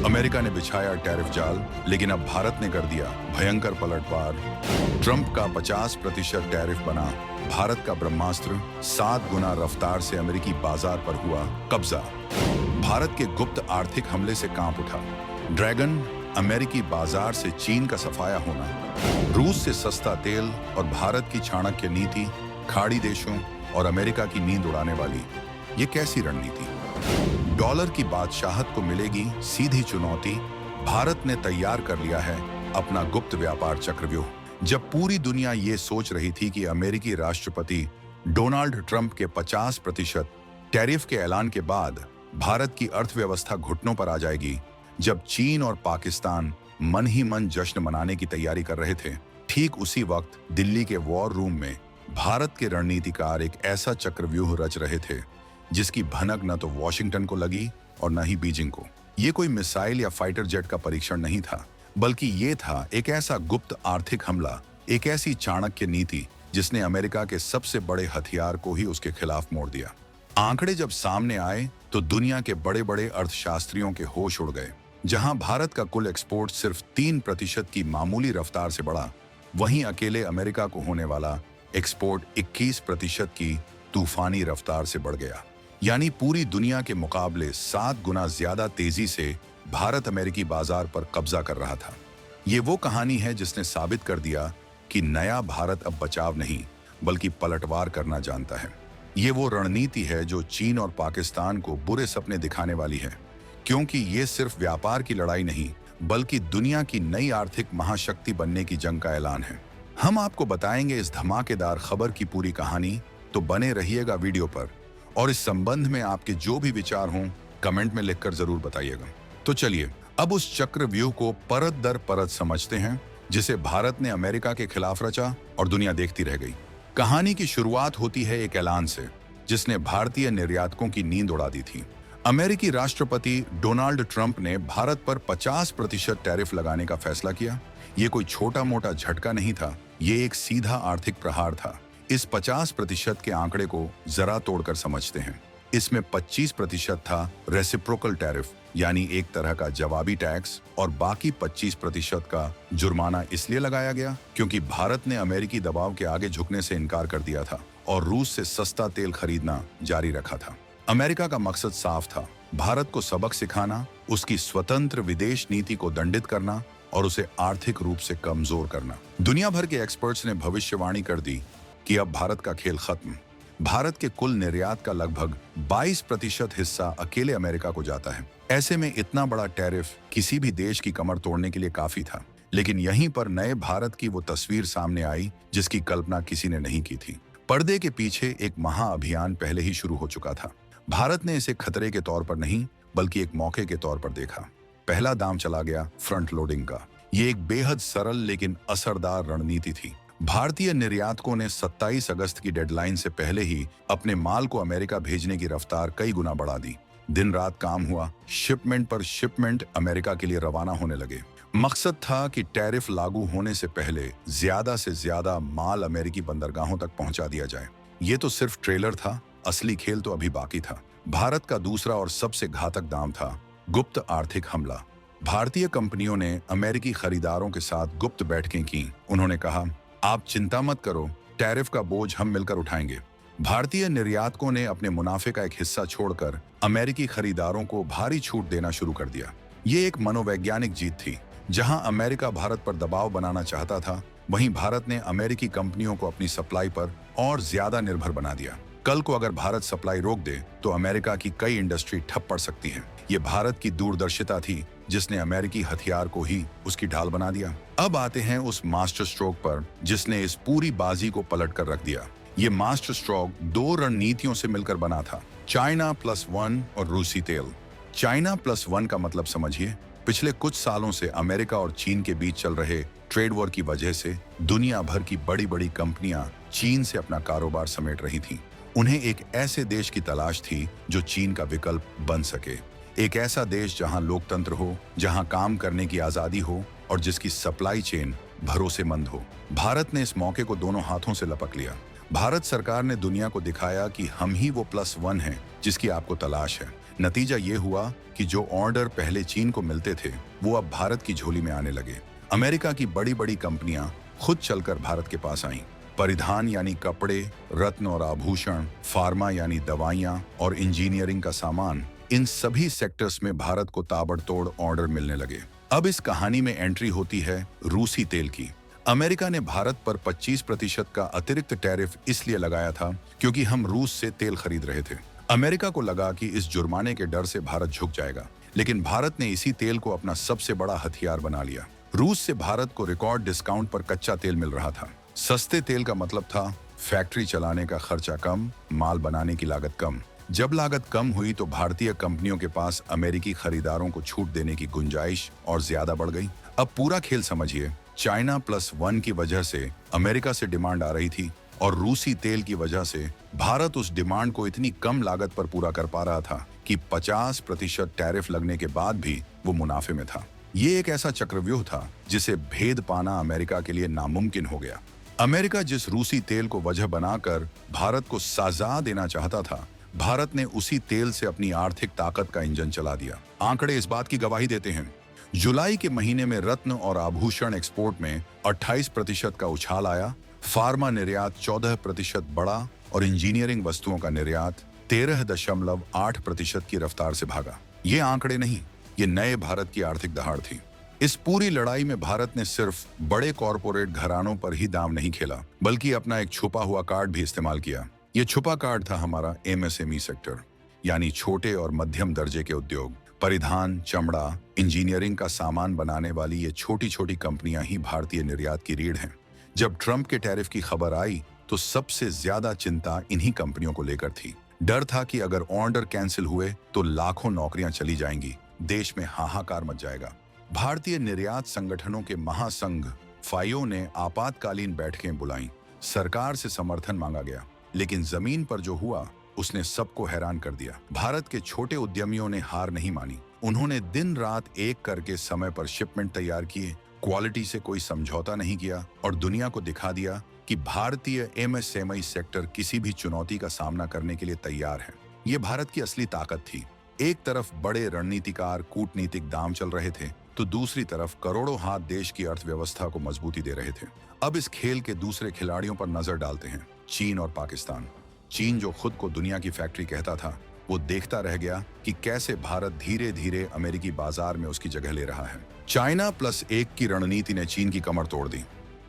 America ने बिछाया tariff जाल, लेकिन अब भारत ने कर दिया भयंकर पलटवार। ट्रंप का 50% टैरिफ बना भारत का ब्रह्मास्त्र, 7 गुना रफ्तार से अमेरिकी बाजार पर हुआ कब्जा। भारत के गुप्त आर्थिक हमले से कांप उठा ड्रैगन, अमेरिकी बाजार से चीन का सफाया होना, रूस से सस्ता तेल और भारत की चाणक्य नीति, खाड़ी देशों और अमेरिका की नींद उड़ाने वाली ये कैसी रणनीति। डॉलर की बादशाहत को मिलेगी सीधी चुनौती। भारत ने तैयार कर लिया है अपना गुप्त व्यापार चक्रव्यूह। जब पूरी दुनिया ये सोच रही थी कि अमेरिकी राष्ट्रपति डोनाल्ड ट्रंप के 50% टैरिफ के ऐलान के बाद भारत की अर्थव्यवस्था घुटनों पर आ जाएगी, जब चीन और पाकिस्तान मन ही मन जश्न मनाने की तैयारी कर रहे थे, ठीक उसी वक्त दिल्ली के वॉर रूम में भारत के रणनीतिकार एक ऐसा चक्रव्यूह रच रहे थे जिसकी भनक न तो वॉशिंगटन को लगी और न ही बीजिंग को। ये कोई मिसाइल या फाइटर जेट का परीक्षण नहीं था, बल्कि ये था एक ऐसा गुप्त आर्थिक हमला, एक ऐसी चाणक्य नीति जिसने अमेरिका के सबसे बड़े हथियार को ही उसके खिलाफ मोड़ दिया। आंकड़े जब सामने आए तो दुनिया के बड़े बड़े अर्थशास्त्रियों के होश उड़ गए। जहां भारत का कुल एक्सपोर्ट सिर्फ 3% की मामूली रफ्तार से बढ़ा, वहीं अकेले अमेरिका को होने वाला एक्सपोर्ट 21% की तूफानी रफ्तार से बढ़ गया। यानी पूरी दुनिया के मुकाबले 7 गुना ज्यादा तेजी से भारत अमेरिकी बाजार पर कब्जा कर रहा था। ये वो कहानी है जिसने साबित कर दिया कि नया भारत अब बचाव नहीं बल्कि पलटवार करना जानता है। ये वो रणनीति है जो चीन और पाकिस्तान को बुरे सपने दिखाने वाली है, क्योंकि ये सिर्फ व्यापार की लड़ाई नहीं बल्कि दुनिया की नई आर्थिक महाशक्ति बनने की जंग का ऐलान है। हम आपको बताएंगे इस धमाकेदार खबर की पूरी कहानी, तो बने रहिएगा वीडियो पर। और इस संबंध में आपके जो भी विचार हों कमेंट में लिखकर जरूर बताइएगा। तो चलिए अब उस चक्रव्यूह को परत दर परत समझते हैं जिसे भारत ने अमेरिका के खिलाफ रचा और दुनिया देखती रह गई। कहानी की शुरुआत होती है एक ऐलान से जिसने भारतीय निर्यातकों की नींद उड़ा दी थी। अमेरिकी राष्ट्रपति डोनाल्ड ट्रंप ने भारत पर 50% टैरिफ लगाने का फैसला किया। ये कोई छोटा मोटा झटका नहीं था, ये एक सीधा आर्थिक प्रहार था। इस 50% के आंकड़े को जरा तोड़कर समझते हैं। इसमें 25% था रेसिप्रोकल टैरिफ, यानी एक तरह का जवाबी टैक्स, और बाकी 25% का जुर्माना इसलिए लगाया गया क्योंकि भारत ने अमेरिकी दबाव के आगे झुकने से इनकार कर दिया था और रूस से सस्ता तेल खरीदना जारी रखा था। अमेरिका का मकसद साफ था, भारत को सबक सिखाना, उसकी स्वतंत्र विदेश नीति को दंडित करना और उसे आर्थिक रूप से कमजोर करना। दुनिया भर के एक्सपर्ट्स ने भविष्यवाणी कर दी कि अब भारत का खेल खत्म। भारत के कुल निर्यात का लगभग 22% हिस्सा अकेले अमेरिका को जाता है। ऐसे में इतना बड़ा टैरिफ किसी भी देश की कमर तोड़ने के लिए काफी था। लेकिन यहीं पर नए भारत की वो तस्वीर सामने आई जिसकी कल्पना किसी ने नहीं की थी। पर्दे के पीछे एक महाअभियान पहले ही शुरू हो चुका था। भारत ने इसे खतरे के तौर पर नहीं बल्कि एक मौके के तौर पर देखा। पहला दांव चला गया फ्रंट लोडिंग का। ये एक बेहद सरल लेकिन असरदार रणनीति थी। भारतीय निर्यातकों ने 27 अगस्त की डेडलाइन से पहले ही अपने माल को अमेरिका भेजने की रफ्तार कई गुना बढ़ा दी। दिन रात काम हुआ, शिपमेंट पर शिपमेंट अमेरिका के लिए रवाना होने लगे। मकसद था कि टैरिफ लागू होने से पहले ज्यादा से ज्यादा माल अमेरिकी बंदरगाहों तक पहुंचा दिया जाए। ये तो सिर्फ ट्रेलर था, असली खेल तो अभी बाकी था। भारत का दूसरा और सबसे घातक दांव था गुप्त आर्थिक हमला। भारतीय कंपनियों ने अमेरिकी खरीदारों के साथ गुप्त बैठकें की। उन्होंने कहा, आप चिंता मत करो, टैरिफ का बोझ हम मिलकर उठाएंगे। भारतीय निर्यातकों ने अपने मुनाफे का एक हिस्सा छोड़कर अमेरिकी खरीदारों को भारी छूट देना शुरू कर दिया। ये एक मनोवैज्ञानिक जीत थी। जहां अमेरिका भारत पर दबाव बनाना चाहता था, वहीं भारत ने अमेरिकी कंपनियों को अपनी सप्लाई पर और ज्यादा निर्भर बना दिया। कल को अगर भारत सप्लाई रोक दे तो अमेरिका की कई इंडस्ट्री ठप पड़ सकती है। ये भारत की दूरदर्शिता थी जिसने अमेरिकी हथियार को ही उसकी ढाल बना दिया। अब आते हैं उस मास्टर स्ट्रोक पर जिसने इस पूरी बाजी को पलट कर रख दिया। ये मास्टर स्ट्रोक 2 रणनीतियों से मिलकर बना था, चाइना +1 और रूसी तेल। चाइना +1 का मतलब समझिए, पिछले कुछ सालों से अमेरिका और चीन के बीच चल रहे ट्रेड वॉर की वजह से दुनिया भर की बड़ी बड़ी कंपनियां चीन से अपना कारोबार समेट रही थीं। उन्हें एक ऐसे देश की तलाश थी जो चीन का विकल्प बन सके, एक ऐसा देश जहां लोकतंत्र हो, जहां काम करने की आजादी हो और जिसकी सप्लाई चेन भरोसेमंद हो। भारत ने इस मौके को दोनों हाथों से लपक लिया। भारत सरकार ने दुनिया को दिखाया कि हम ही वो +1 हैं जिसकी आपको तलाश है। नतीजा ये हुआ कि जो ऑर्डर पहले चीन को मिलते थे वो अब भारत की झोली में आने लगे। अमेरिका की बड़ी बड़ी कंपनियां खुद चलकर भारत के पास आईं। परिधान यानी कपड़े, रत्न और आभूषण, फार्मा यानी दवाइयां और इंजीनियरिंग का सामान, इन सभी सेक्टर्स में भारत को ताबड़तोड़ ऑर्डर मिलने लगे। अब इस कहानी में एंट्री होती है रूसी तेल की। अमेरिका ने भारत पर 25% का अतिरिक्त टैरिफ इसलिए लगाया था क्योंकि हम रूस से तेल खरीद रहे थे। अमेरिका को लगा कि इस जुर्माने के डर से भारत झुक जाएगा, लेकिन भारत ने इसी तेल को अपना सबसे बड़ा हथियार बना लिया। रूस से भारत को रिकॉर्ड डिस्काउंट पर कच्चा तेल मिल रहा था। सस्ते तेल का मतलब था फैक्ट्री चलाने का खर्चा कम, माल बनाने की लागत कम। जब लागत कम हुई तो भारतीय कंपनियों के पास अमेरिकी खरीदारों को छूट देने की गुंजाइश और ज्यादा बढ़ गई। अब पूरा खेल समझिए। चाइना +1 की वजह से अमेरिका से डिमांड आ रही थी और रूसी तेल की वजह से भारत उस डिमांड को इतनी कम लागत पर पूरा कर पा रहा था कि 50% टैरिफ लगने के बाद भी वो मुनाफे में था। ये एक ऐसा चक्रव्यूह था जिसे भेद पाना अमेरिका के लिए नामुमकिन हो गया। अमेरिका जिस रूसी तेल को वजह बनाकर भारत को सजा देना चाहता था, भारत ने उसी तेल से अपनी आर्थिक ताकत का इंजन चला दिया। आंकड़े इस बात की गवाही देते हैं। जुलाई के महीने में रत्न और आभूषण एक्सपोर्ट में 28% का उछाल आया, फार्मा निर्यात 14% बढ़ा और इंजीनियरिंग वस्तुओं का निर्यात 13.8% की रफ्तार से भागा। ये आंकड़े नहीं, ये नए भारत की आर्थिक दहाड़ थी। इस पूरी लड़ाई में भारत ने सिर्फ बड़े कॉरपोरेट घरानों पर ही दांव नहीं खेला, बल्कि अपना एक छुपा हुआ कार्ड भी इस्तेमाल किया। ये छुपा कार्ड था हमारा MSME सेक्टर, यानी छोटे और मध्यम दर्जे के उद्योग। परिधान, चमड़ा, इंजीनियरिंग का सामान बनाने वाली ये छोटी छोटी कंपनियां ही भारतीय निर्यात की रीढ़ हैं। जब ट्रंप के टैरिफ की खबर आई तो सबसे ज्यादा चिंता इन्हीं कंपनियों को लेकर थी। डर था कि अगर ऑर्डर कैंसिल हुए तो लाखों नौकरियां चली जाएंगी, देश में हाहाकार मच जाएगा। भारतीय निर्यात संगठनों के महासंघ फाइओ ने आपातकालीन बैठकें बुलाईं, सरकार से समर्थन मांगा गया, लेकिन जमीन पर जो हुआ उसने सबको हैरान कर दिया। भारत के छोटे उद्यमियों ने हार नहीं मानी। उन्होंने दिन रात एक करके समय पर शिपमेंट तैयार किए, क्वालिटी से कोई समझौता नहीं किया और दुनिया को दिखा दिया कि भारतीय MSME सेक्टर किसी भी चुनौती का सामना करने के लिए तैयार है। ये भारत की असली ताकत थी। एक तरफ बड़े रणनीतिकार कूटनीतिक दांव चल रहे थे, तो दूसरी तरफ करोड़ों हाथ देश की अर्थव्यवस्था को मजबूती दे रहे थे। अब इस खेल के दूसरे खिलाड़ियों पर नजर डालते हैं, चीन और पाकिस्तान। चीन, जो खुद को दुनिया की फैक्ट्री कहता था, वो देखता रह गया कि कैसे भारत धीरे धीरे अमेरिकी बाजार में उसकी जगह ले रहा है। चाइना +1 की रणनीति ने चीन की कमर तोड़ दी।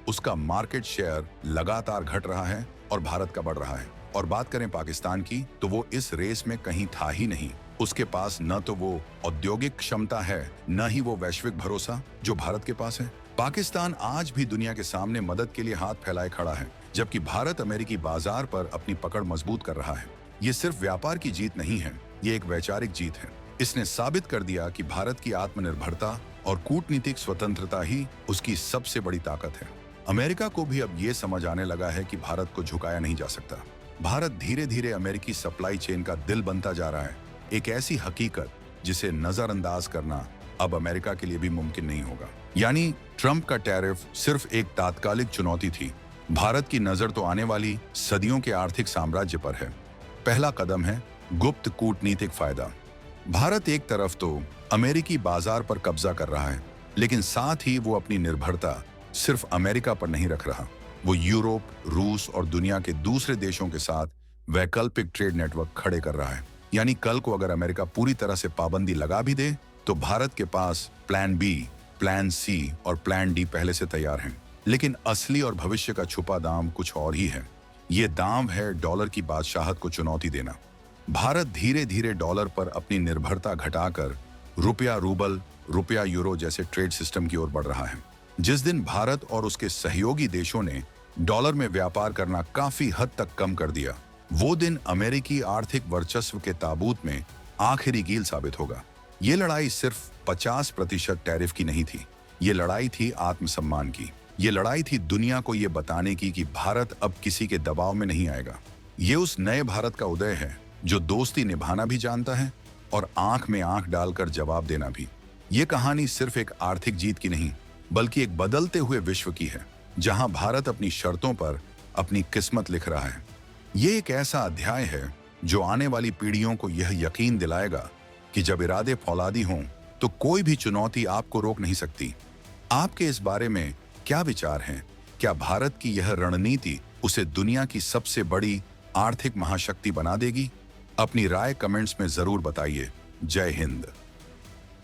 उसका मार्केट शेयर लगातार घट रहा है और भारत का बढ़ रहा है। और बात करें पाकिस्तान की, तो वो इस रेस में कहीं था ही नहीं। उसके पास न तो वो औद्योगिक क्षमता है, न ही वो वैश्विक भरोसा जो भारत के पास है। पाकिस्तान आज भी दुनिया के सामने मदद के लिए हाथ फैलाए खड़ा है, जबकि भारत अमेरिकी बाजार पर अपनी पकड़ मजबूत कर रहा है। ये सिर्फ व्यापार की जीत नहीं है, ये एक वैचारिक जीत है। इसने साबित कर दिया कि भारत की आत्मनिर्भरता और कूटनीतिक स्वतंत्रता ही उसकी सबसे बड़ी ताकत है। अमेरिका को भी अब ये समझ आने लगा है कि भारत को झुकाया नहीं जा सकता। भारत धीरे धीरे अमेरिकी सप्लाई चेन का दिल बनता जा रहा है, एक ऐसी हकीकत जिसे नजरअंदाज करना अब अमेरिका के लिए भी मुमकिन नहीं होगा। यानी ट्रंप का टैरिफ सिर्फ एक तात्कालिक चुनौती थी। भारत की नजर तो आने वाली सदियों के आर्थिक साम्राज्य पर है। पहला कदम है गुप्त कूटनीतिक फायदा। भारत एक तरफ तो अमेरिकी बाजार पर कब्जा कर रहा है, लेकिन साथ ही वो अपनी निर्भरता सिर्फ अमेरिका पर नहीं रख रहा। वो यूरोप, रूस और दुनिया के दूसरे देशों के साथ वैकल्पिक ट्रेड नेटवर्क खड़े कर रहा है। यानी कल को अगर अमेरिका पूरी तरह से पाबंदी लगा भी दे तो भारत के पास प्लान B, प्लान C और प्लान D पहले से तैयार हैं। लेकिन असली और भविष्य का छुपा दांव कुछ और ही है। ये दांव है डॉलर की बादशाहत को चुनौती देना। भारत धीरे धीरे डॉलर पर अपनी निर्भरता घटाकर रुपया रूबल, रुपया यूरो जैसे ट्रेड सिस्टम की ओर बढ़ रहा है। जिस दिन भारत और उसके सहयोगी देशों ने डॉलर में व्यापार करना काफी हद तक कम कर दिया, वो दिन अमेरिकी आर्थिक वर्चस्व के ताबूत में आखिरी कील साबित होगा। ये लड़ाई सिर्फ 50% टैरिफ की नहीं थी, ये लड़ाई थी आत्मसम्मान की। ये लड़ाई थी दुनिया को ये बताने की कि भारत अब किसी के दबाव में नहीं आएगा। ये उस नए भारत का उदय है जो दोस्ती निभाना भी जानता है और आंख में आंख डालकर जवाब देना भी। ये कहानी सिर्फ एक आर्थिक जीत की नहीं, बल्कि एक बदलते हुए विश्व की है, जहां भारत अपनी शर्तों पर अपनी किस्मत लिख रहा है। ये एक ऐसा अध्याय है जो आने वाली पीढ़ियों को यह यकीन दिलाएगा कि जब इरादे फौलादी हों तो कोई भी चुनौती आपको रोक नहीं सकती। आपके इस बारे में क्या विचार हैं? क्या भारत की यह रणनीति उसे दुनिया की सबसे बड़ी आर्थिक महाशक्ति बना देगी? अपनी राय कमेंट्स में जरूर बताइए। जय हिंद।